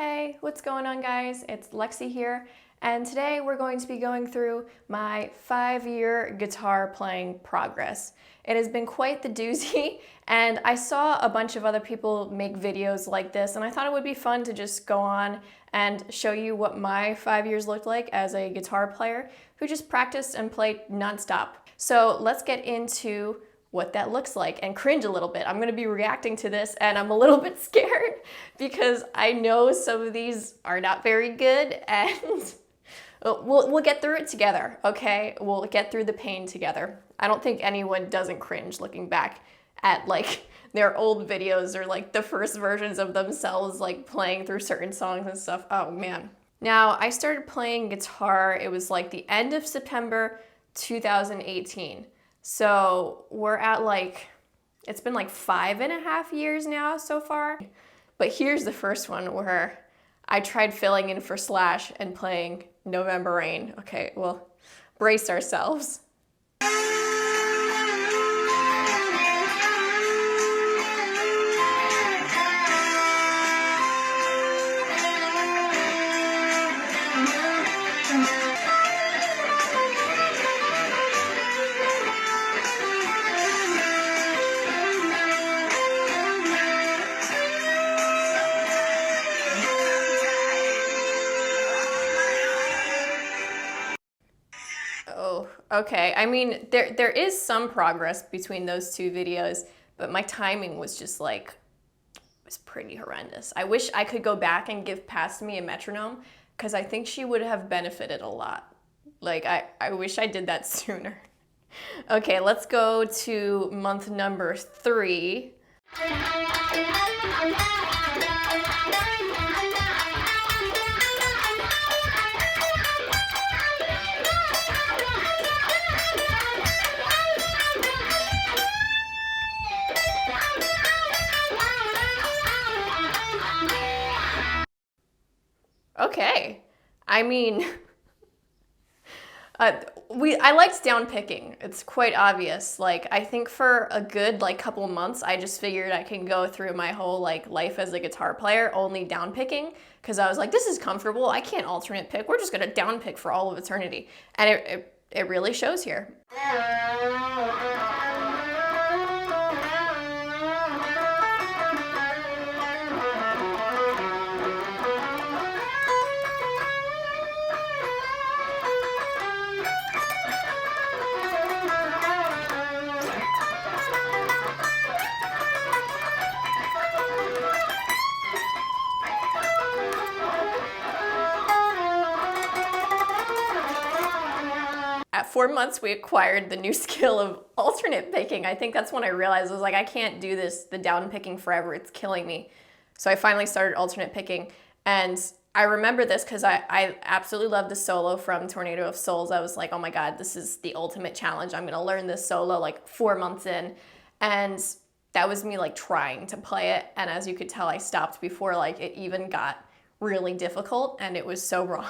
Hey, what's going on, guys? It's Lexi here, and today we're going to be going through my 5-year guitar playing progress. It has been quite the doozy, and I saw a bunch of other people make videos like this, and I thought it would be fun to just go on and show you what my 5 years looked like as a guitar player who just practiced and played nonstop. So let's get into what that looks like and cringe a little bit. I'm gonna be reacting to this and I'm a little bit scared because I know some of these are not very good, and we'll get through it together, okay? We'll get through the pain together. I don't think anyone doesn't cringe looking back at like their old videos or like the first versions of themselves like playing through certain songs and stuff. Oh man. Now, I started playing guitar, it was like the end of September 2018. So we're at like, it's been like 5.5 years now so far. But here's the first one where I tried filling in for Slash and playing November Rain. Okay, well, brace ourselves. Oh, okay. I mean, there is some progress between those two videos, but my timing was just like, it was pretty horrendous. I wish I could go back and give Past Me a metronome, because I think she would have benefited a lot. Like, I wish I did that sooner. Okay, let's go to month number 3. Okay, I mean, I liked down picking. It's quite obvious. Like, I think for a good like couple months, I just figured I can go through my whole like life as a guitar player only down picking, because I was like, this is comfortable. I can't alternate pick. We're just gonna down pick for all of eternity, and it really shows here. At 4 months, we acquired the new skill of alternate picking. I think that's when I realized, I was like, I can't do this, the down picking forever, it's killing me. So I finally started alternate picking, and I remember this because I absolutely love the solo from Tornado of Souls. I was like, oh my God, this is the ultimate challenge. I'm gonna learn this solo like 4 months in. And that was me like trying to play it. And as you could tell, I stopped before like it even got really difficult, and it was so wrong.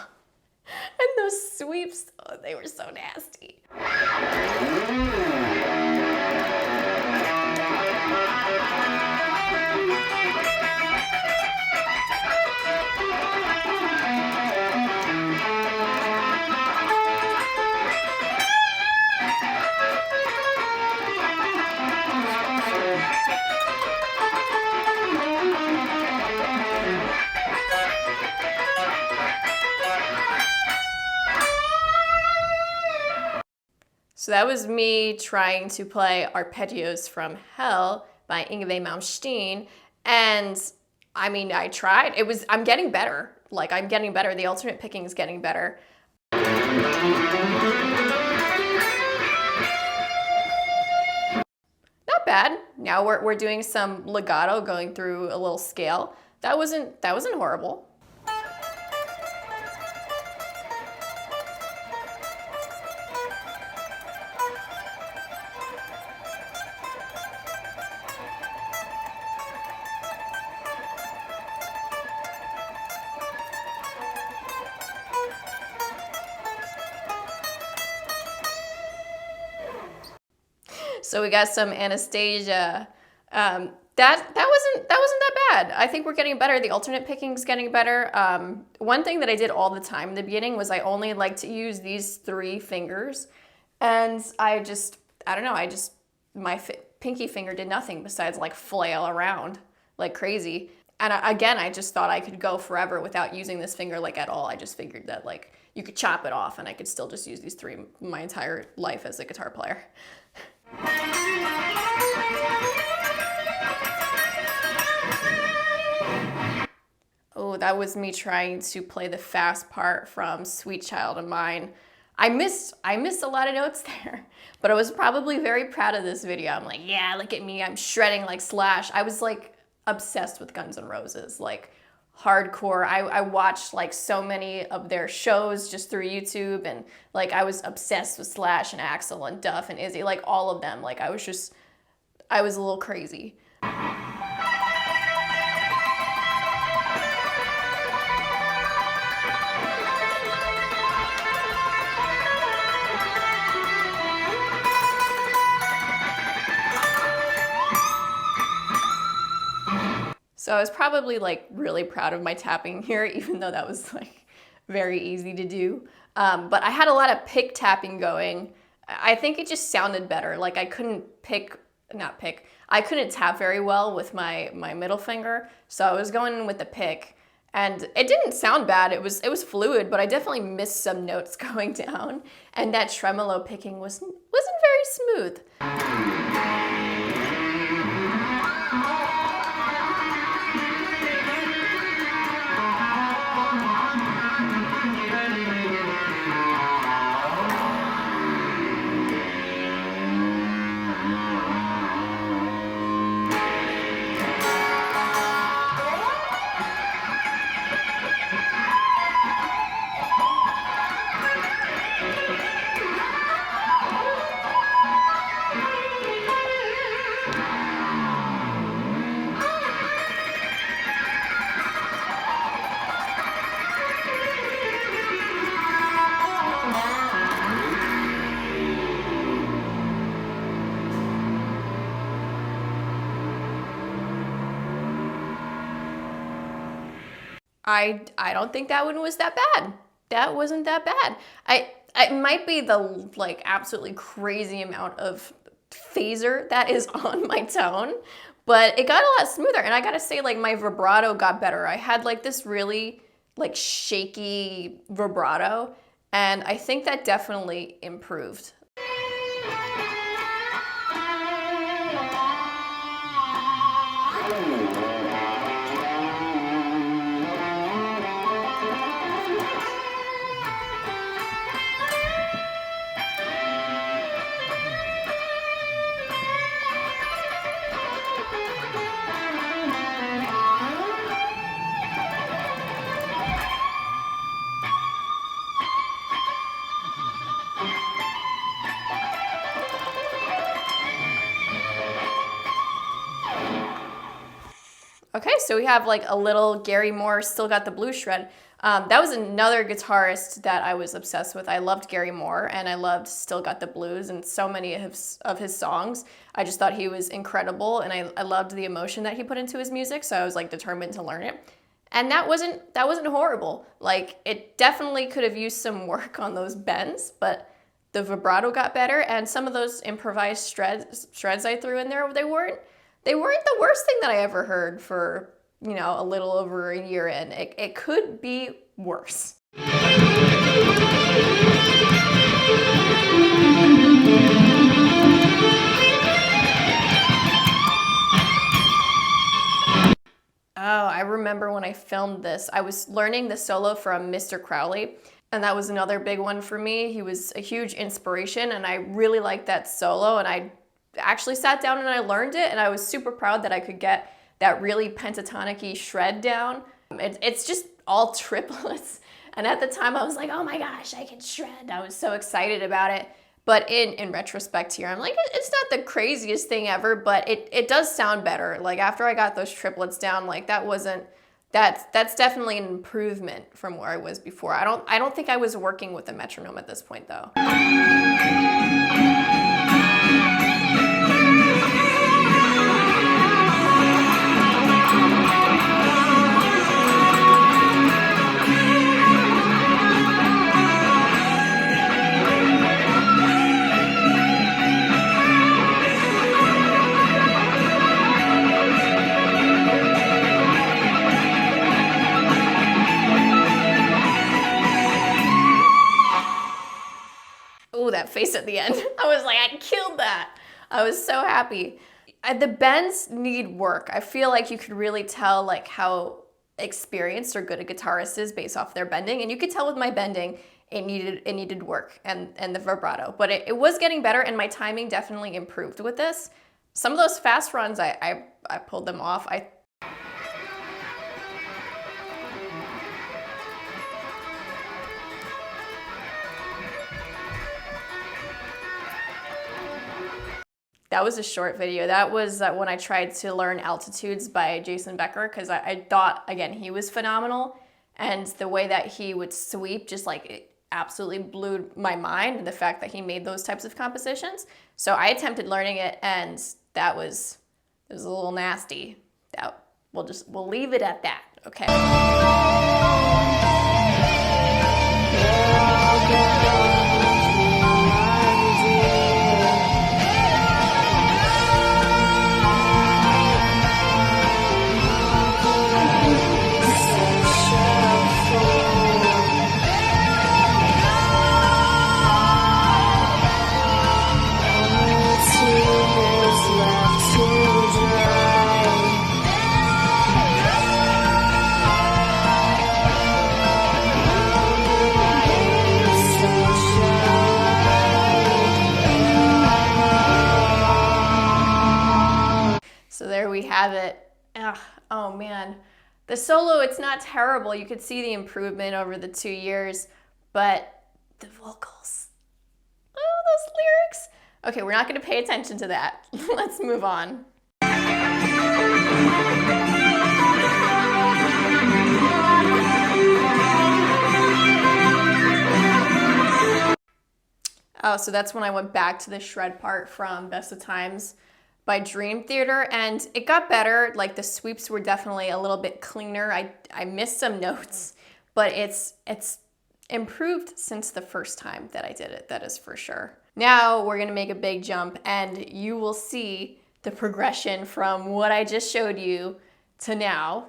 And those sweeps, oh, they were so nasty. So that was me trying to play Arpeggios from Hell by Yngwie Malmsteen, and I mean, I tried. I'm getting better. Like, I'm getting better. The alternate picking is getting better. Not bad. Now we're doing some legato, going through a little scale. That wasn't horrible. So we got some Anastasia. That wasn't that bad. I think we're getting better. The alternate picking's getting better. One thing that I did all the time in the beginning was I only like to use these 3 fingers, and I don't know, my pinky finger did nothing besides like flail around like crazy. And I just thought I could go forever without using this finger like at all. I just figured that like you could chop it off and I could still just use these 3 my entire life as a guitar player. Oh, that was me trying to play the fast part from Sweet Child of Mine. I missed a lot of notes there, but I was probably very proud of this video. I'm like, yeah, look at me, I'm shredding like Slash. I was like obsessed with Guns N' Roses, like hardcore. I watched like so many of their shows just through YouTube, and like I was obsessed with Slash and Axl and Duff and Izzy, like all of them. Like I was a little crazy. So I was probably like really proud of my tapping here, even though that was like very easy to do. But I had a lot of pick tapping going. I think it just sounded better. Like I couldn't I couldn't tap very well with my middle finger. So I was going in with the pick, and it didn't sound bad. It was fluid, but I definitely missed some notes going down. And that tremolo picking wasn't very smooth. I don't think that one was that bad. That wasn't that bad. It might be the like absolutely crazy amount of phaser that is on my tone, but it got a lot smoother. And I gotta say, like, my vibrato got better. I had like this really like shaky vibrato, and I think that definitely improved. Okay, so we have like a little Gary Moore, Still Got the Blues shred. That was another guitarist that I was obsessed with. I loved Gary Moore, and I loved Still Got the Blues and so many of his songs. I just thought he was incredible, and I loved the emotion that he put into his music, so I was like determined to learn it. And that wasn't horrible. Like, it definitely could have used some work on those bends, but the vibrato got better, and some of those improvised shreds I threw in there, they weren't the worst thing that I ever heard for, you know, a little over a year in. It could be worse. Oh, I remember when I filmed this, I was learning the solo from Mr. Crowley, and that was another big one for me. He was a huge inspiration, and I really liked that solo, and I actually sat down and I learned it, and I was super proud that I could get that really pentatonic-y shred down. It's just all triplets, and at the time I was like, oh my gosh, I can shred. I was so excited about it. But in retrospect here, I'm like, it's not the craziest thing ever, but it does sound better. Like, after I got those triplets down, like, that's definitely an improvement from where I was before. I don't think I was working with a metronome at this point though. face at the end. I was like, I killed that. I was so happy. The bends need work. I feel like you could really tell like how experienced or good a guitarist is based off their bending. And you could tell with my bending, it needed work and the vibrato. But it was getting better, and my timing definitely improved with this. Some of those fast runs, I pulled them off. That was a short video. That was when I tried to learn Altitudes by Jason Becker, because I thought, again, he was phenomenal. And the way that he would sweep, just like, it absolutely blew my mind, the fact that he made those types of compositions. So I attempted learning it, and it was a little nasty. We'll leave it at that, okay? So there we have it. Ugh, oh man. The solo, it's not terrible. You could see the improvement over the 2 years, but the vocals, oh, those lyrics. Okay, we're not gonna pay attention to that. Let's move on. Oh, so that's when I went back to the shred part from Best of Times by Dream Theater, and it got better. Like, the sweeps were definitely a little bit cleaner. I missed some notes, but it's improved since the first time that I did it, that is for sure. Now we're gonna make a big jump, and you will see the progression from what I just showed you to now.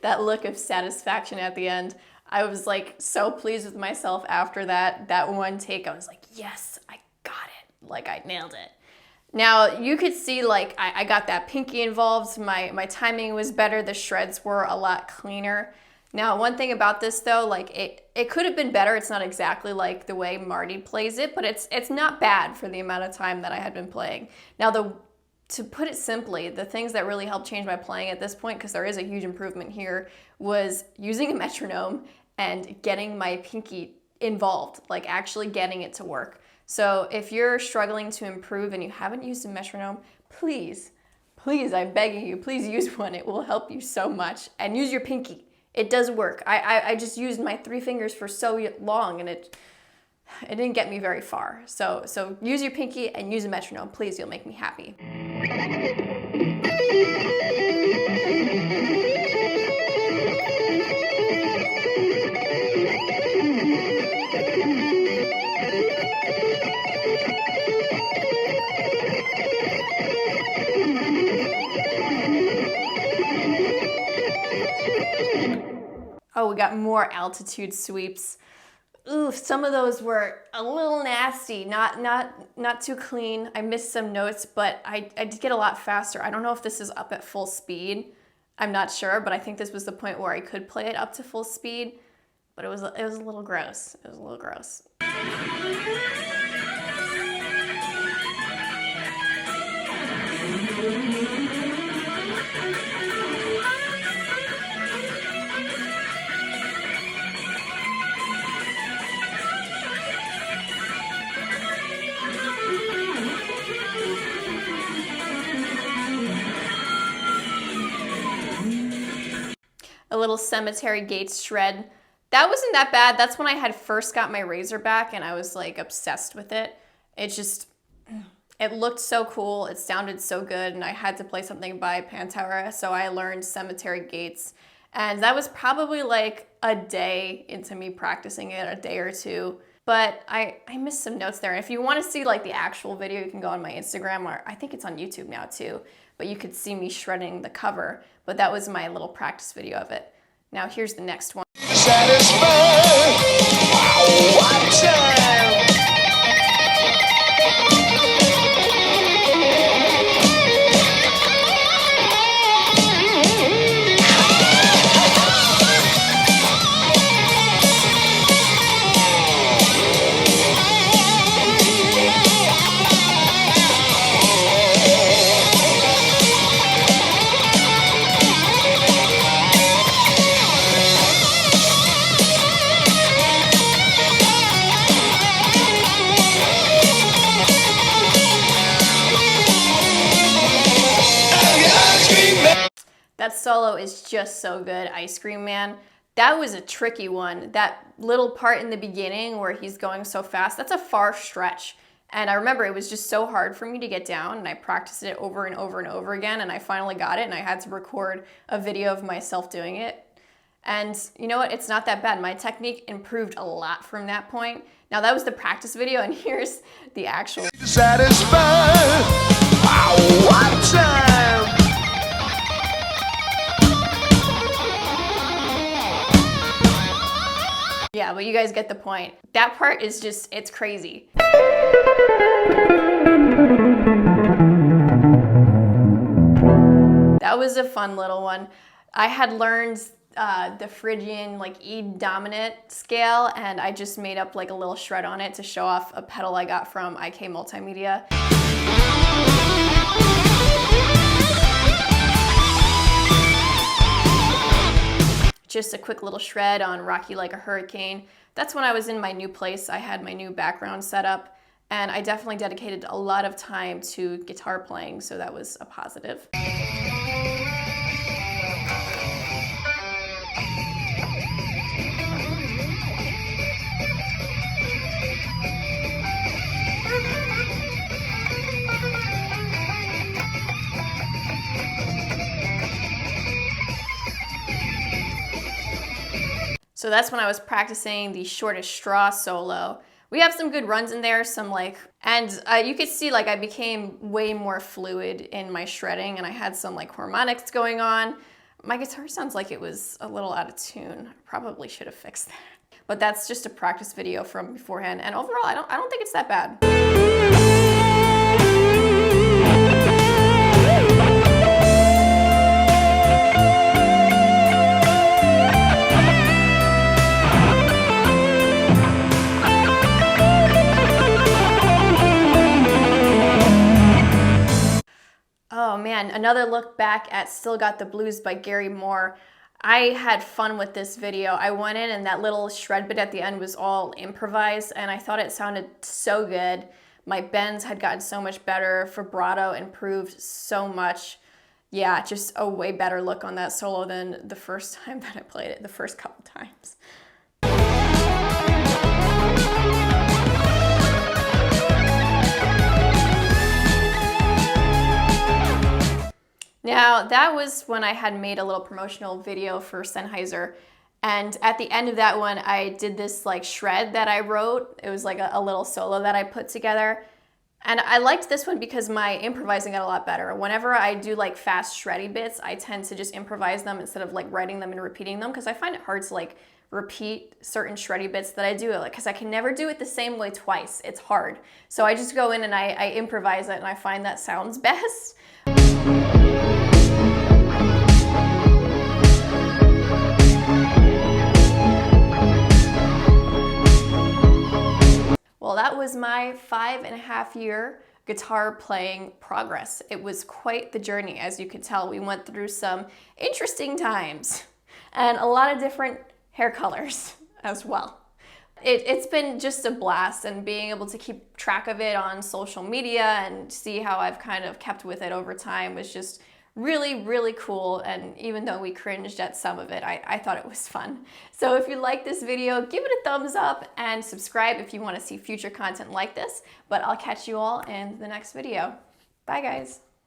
That look of satisfaction at the end. I was like so pleased with myself after that one take. I was like, yes, I got it. Like, I nailed it. Now you could see, like, I got that pinky involved. My timing was better. The shreds were a lot cleaner. Now, one thing about this though, like, it could have been better. It's not exactly like the way Marty plays it, but it's not bad for the amount of time that I had been playing. Now, to put it simply, the things that really helped change my playing at this point, because there is a huge improvement here, was using a metronome and getting my pinky involved, like actually getting it to work. So if you're struggling to improve and you haven't used a metronome, please, I'm begging you, please use one. It will help you so much. And use your pinky. It does work. I just used my 3 fingers for so long, and it didn't get me very far. So use your pinky and use a metronome. Please, you'll make me happy. Oh, we got more altitude sweeps. Ooh, some of those were a little nasty, not too clean. I missed some notes, but I did get a lot faster. I don't know if this is up at full speed. I'm not sure, but I think this was the point where I could play it up to full speed, but it was a little gross. It was a little gross. A little Cemetery Gates shred. That wasn't that bad. That's when I had first got my Razorback, and I was like obsessed with it. It looked so cool. It sounded so good, and I had to play something by Pantera, so I learned Cemetery Gates. And that was probably like a day into me practicing it, a day or two. But I missed some notes there. And if you want to see like the actual video, you can go on my Instagram, or I think it's on YouTube now too. But you could see me shredding the cover. But that was my little practice video of it. Now here's the next one. That solo is just so good, Ice Cream Man. That was a tricky one. That little part in the beginning where he's going so fast, that's a far stretch. And I remember it was just so hard for me to get down, and I practiced it over and over and over again, and I finally got it, and I had to record a video of myself doing it. And you know what? It's not that bad. My technique improved a lot from that point. Now that was the practice video, and here's the actual. Yeah, but you guys get the point. That part is just, it's crazy. That was a fun little one. I had learned the Phrygian like E dominant scale, and I just made up like a little shred on it to show off a pedal I got from IK Multimedia. Just a quick little shred on Rock You Like a Hurricane. That's when I was in my new place. I had my new background set up, and I definitely dedicated a lot of time to guitar playing, so that was a positive. So that's when I was practicing the Shortest Straw solo. We have some good runs in there, and you could see like I became way more fluid in my shredding, and I had some like harmonics going on. My guitar sounds like it was a little out of tune. I probably should have fixed that. But that's just a practice video from beforehand, and overall I don't think it's that bad. Oh man, another look back at Still Got the Blues by Gary Moore. I had fun with this video. I went in and that little shred bit at the end was all improvised, and I thought it sounded so good. My bends had gotten so much better, vibrato improved so much. Yeah, just a way better look on that solo than the first time that I played it, the first couple times. Now, that was when I had made a little promotional video for Sennheiser, and at the end of that one, I did this like shred that I wrote. It was like a little solo that I put together, and I liked this one because my improvising got a lot better. Whenever I do like fast shreddy bits, I tend to just improvise them instead of like writing them and repeating them, because I find it hard to like repeat certain shreddy bits that I do, because I can never do it the same way twice. It's hard. So I just go in and I improvise it, and I find that sounds best. Well, that was my 5.5-year guitar playing progress. It was quite the journey, as you can tell. We went through some interesting times and a lot of different hair colors as well. It's been just a blast, and being able to keep track of it on social media and see how I've kind of kept with it over time was just really, really cool. And even though we cringed at some of it, I thought it was fun. So if you like this video, give it a thumbs up and subscribe if you want to see future content like this. But I'll catch you all in the next video. Bye guys.